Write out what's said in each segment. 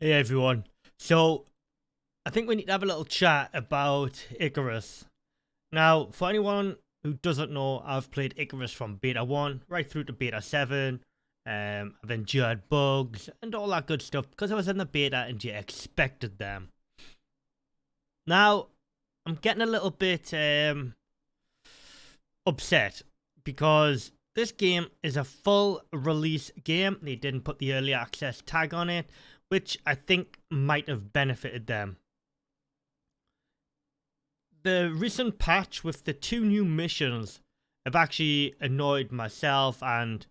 Hey everyone. So I think we need to have a little chat about Icarus. Now, for anyone who doesn't know, I've played Icarus from beta 1 right through to beta 7. I've endured bugs and all that good stuff because I was in the beta and you expected them. Now, I'm getting a little bit upset because this game is a full release game. They didn't put the early access tag on it, which I think might have benefited them. The recent patch with the 2 new missions have actually annoyed myself and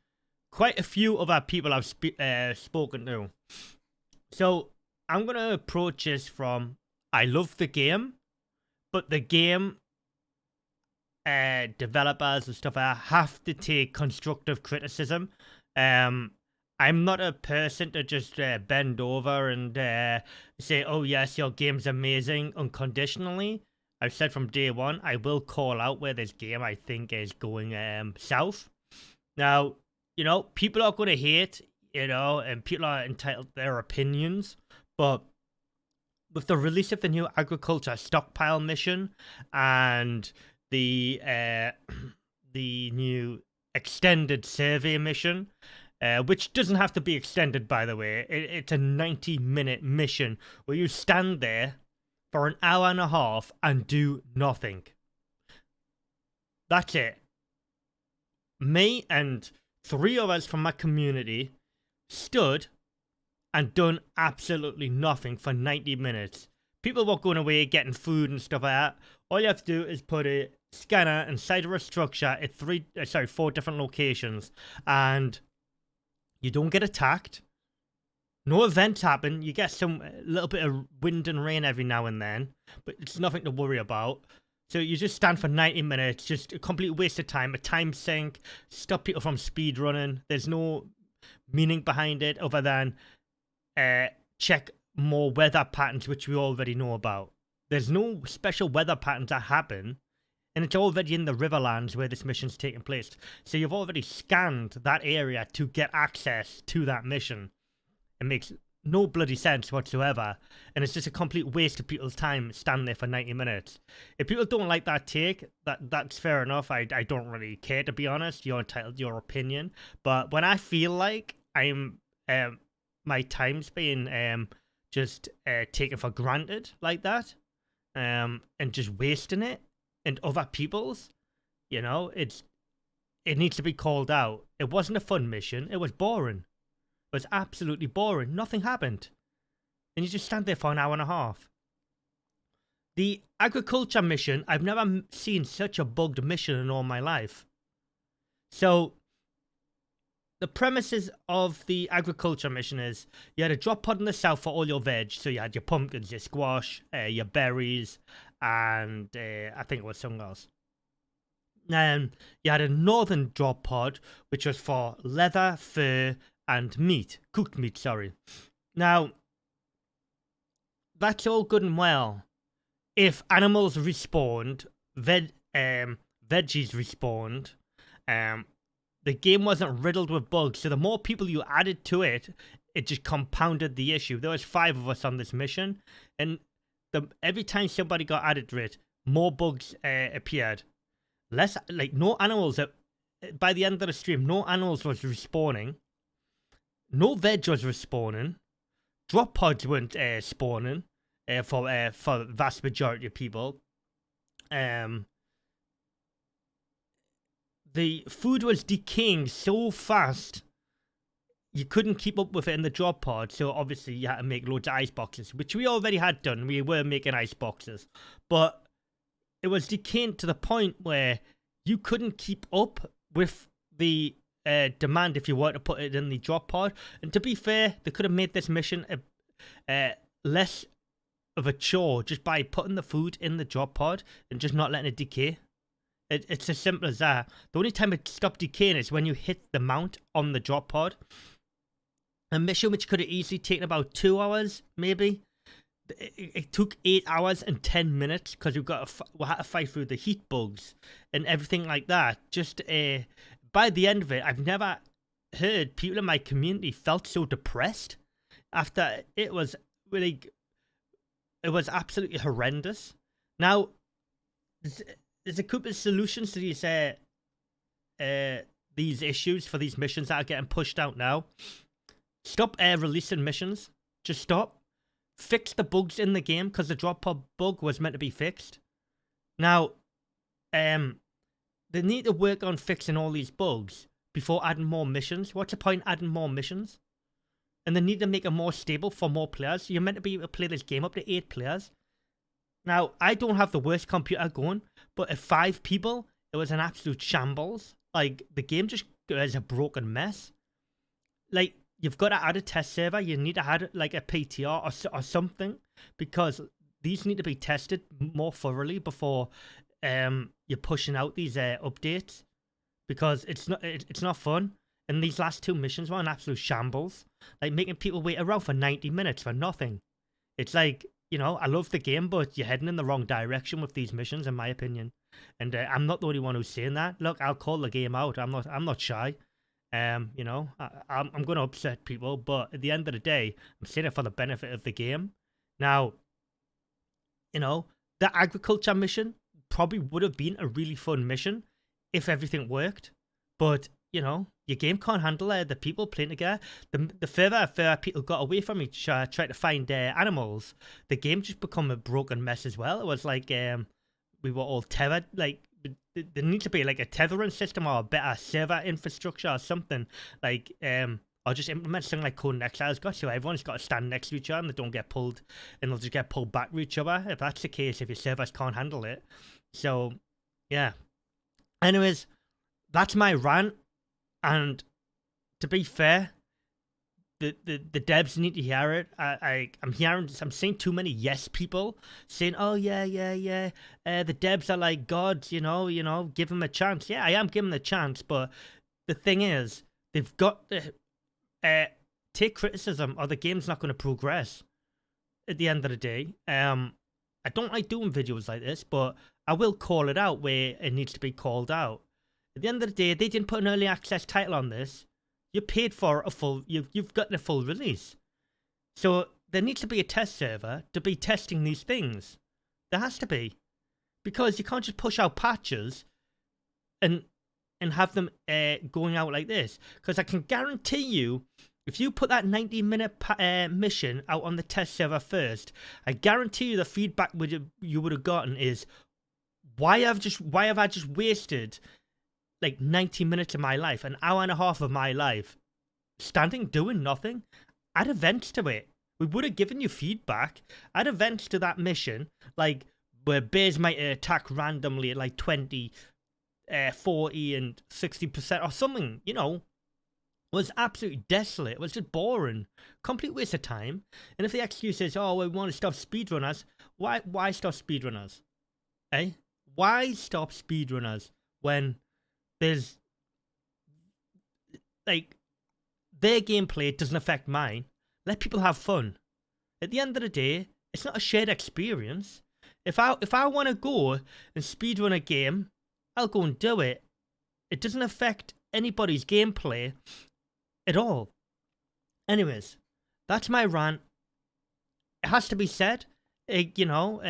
quite a few other people I've spoken to. So I'm going to approach this from I love the game, but the game developers and stuff have to take constructive criticism. I'm not a person to just bend over and say, oh yes, your game's amazing unconditionally. I've said from day one, I will call out where this game I think is going south. Now, people are going to hate, and people are entitled to their opinions, but with the release of the new agriculture stockpile mission and the new extended survey mission, which doesn't have to be extended, by the way. It's a 90-minute mission where you stand there for an hour and a half and do nothing. That's it. Me and 3 of us from my community stood and done absolutely nothing for 90 minutes. People were going away getting food and stuff like that. All you have to do is put a scanner inside of a structure at 4 different locations, and you don't get attacked. No events happen. You get a little bit of wind and rain every now and then, but it's nothing to worry about. So you just stand for 90 minutes, just a complete waste of time, a time sink, stop people from speed running. There's no meaning behind it other than check more weather patterns, which we already know about. There's no special weather patterns that happen, and it's already in the Riverlands where this mission's taking place. So you've already scanned that area to get access to that mission. It makes no bloody sense whatsoever, and it's just a complete waste of people's time standing there for 90 minutes. If people don't like that take, that's fair enough. I don't really care, to be honest. You're entitled to your opinion. But when I feel like I'm my time's being just taken for granted like that, and just wasting it, and other people's, it needs to be called out. It wasn't a fun mission. It was boring. It was absolutely boring. Nothing happened. And you just stand there for an hour and a half. The agriculture mission, I've never seen such a bugged mission in all my life. So, the premises of the agriculture mission is you had a drop pod in the south for all your veg. So you had your pumpkins, your squash, your berries, and I think it was something else. Then you had a northern drop pod, which was for leather, fur, and meat. Cooked meat, sorry. Now, that's all good and well. If animals respawned, veggies respawned, the game wasn't riddled with bugs, so the more people you added to it, it just compounded the issue. There was 5 of us on this mission, and every time somebody got added to it, more bugs appeared. No animals. By the end of the stream, no animals was respawning. No veg was respawning. Drop pods weren't spawning for the vast majority of people. The food was decaying so fast, you couldn't keep up with it in the drop pod, so obviously you had to make loads of ice boxes, which we already had done. We were making ice boxes, but it was decaying to the point where you couldn't keep up with the demand if you were to put it in the drop pod. And to be fair, they could have made this mission less of a chore just by putting the food in the drop pod and just not letting it decay. It's as simple as that. The only time it stopped decaying is when you hit the mount on the drop pod. A mission which could have easily taken about 2 hours, maybe. It took 8 hours and 10 minutes because we had to fight through the heat bugs and everything like that. Just by the end of it, I've never heard people in my community felt so depressed. after it was really, it was absolutely horrendous. Now, there's a couple of solutions to these issues for these missions that are getting pushed out now. Stop releasing missions. Just stop. Fix the bugs in the game, because the drop pod bug was meant to be fixed. Now, they need to work on fixing all these bugs before adding more missions. What's the point adding more missions? And they need to make it more stable for more players. You're meant to be able to play this game up to 8 players. Now, I don't have the worst computer going, but at 5 people, it was an absolute shambles. Like, the game just is a broken mess. Like, you've got to add a test server. You need to add, like, a PTR or something, because these need to be tested more thoroughly before you're pushing out these updates, because it's not fun. And these last 2 missions were an absolute shambles. Like, making people wait around for 90 minutes for nothing. It's like, you know, I love the game, but you're heading in the wrong direction with these missions, in my opinion. And I'm not the only one who's saying that. Look, I'll call the game out. I'm not shy. You know, I'm going to upset people, but at the end of the day, I'm saying it for the benefit of the game. Now, you know, the agriculture mission probably would have been a really fun mission if everything worked, but you know, your game can't handle the people playing together. The further people got away from each other, trying to find animals, the game just become a broken mess as well. It was like we were all tethered. Like, there needs to be like a tethering system or a better server infrastructure or something. Like, or just implement something like Code Exile's got, so everyone's got to stand next to each other and they don't get pulled, and they'll just get pulled back with each other. If that's the case, if your servers can't handle it. So, yeah. Anyways, that's my rant. And to be fair, the devs need to hear it. I'm seeing too many yes people saying, "Oh yeah, the devs are like gods, you know, give them a chance." Yeah, I am giving them a chance, but the thing is, they've got to take criticism, or the game's not going to progress. At the end of the day, I don't like doing videos like this, but I will call it out where it needs to be called out. At the end of the day, they didn't put an early access title on this. You paid for a full, you've gotten a full release. So there needs to be a test server to be testing these things. There has to be. Because you can't just push out patches and have them going out like this. Because I can guarantee you, if you put that 90-minute mission out on the test server first, I guarantee you the feedback you would have gotten is, why have I just wasted like 90 minutes of my life, an hour and a half of my life, standing doing nothing? Add events to it. We would have given you feedback. Add events to that mission, like where bears might attack randomly at like 20, 40 and 60% or something, you know. It was absolutely desolate. It was just boring. Complete waste of time. And if the excuse is, oh, we want to stop speedrunners, why stop speedrunners? Eh? Why stop speedrunners when there's, like, their gameplay doesn't affect mine? Let people have fun. At the end of the day, it's not a shared experience. If I want to go and speedrun a game, I'll go and do it. It doesn't affect anybody's gameplay at all. Anyways, that's my rant. It has to be said. You know,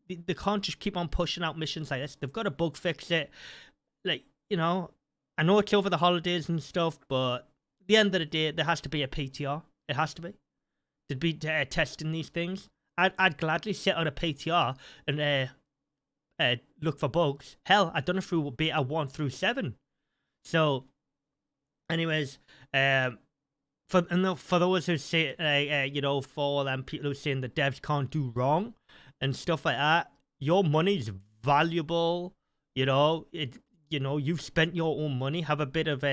they can't just keep on pushing out missions like this. They've got to bug fix it. Like, you know, I know it's over the holidays and stuff, but at the end of the day, there has to be a PTR. It has to be. To be testing these things. I'd gladly sit on a PTR and look for bugs. Hell, I've done it through beta 1 through 7. So, anyways, for those who say, you know, for them people who saying the devs can't do wrong and stuff like that, your money's valuable. You know, you've spent your own money. Have a bit of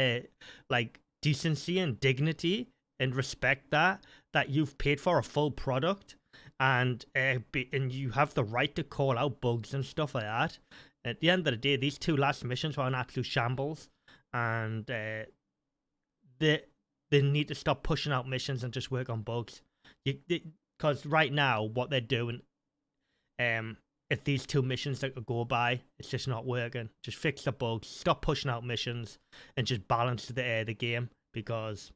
like decency and dignity and respect that you've paid for a full product, and you have the right to call out bugs and stuff like that. At the end of the day, these 2 last missions were an absolute shambles, and they need to stop pushing out missions and just work on bugs. Because right now, what they're doing, if these 2 missions that go by, it's just not working. Just fix the bugs, stop pushing out missions, and just balance the game. Because,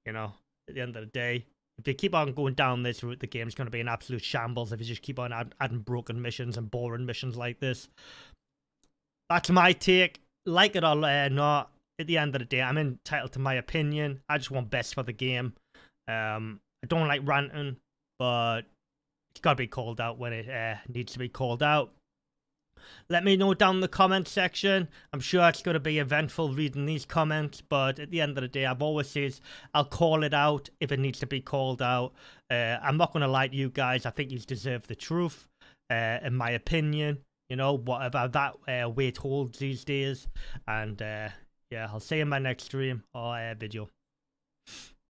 you know, at the end of the day, If they keep on going down this route, the game's going to be an absolute shambles if you just keep on adding broken missions and boring missions like this. That's my take. Like it or not, at the end of the day, I'm entitled to my opinion. I just want best for the game. I don't like ranting, but it's got to be called out when it needs to be called out. Let me know down in the comment section. I'm sure it's going to be eventful reading these comments, but at the end of the day, I've always said I'll call it out if it needs to be called out. I'm not going to lie to you guys. I think you deserve the truth, in my opinion. You know, whatever that weight holds these days. And yeah, I'll see you in my next stream or video.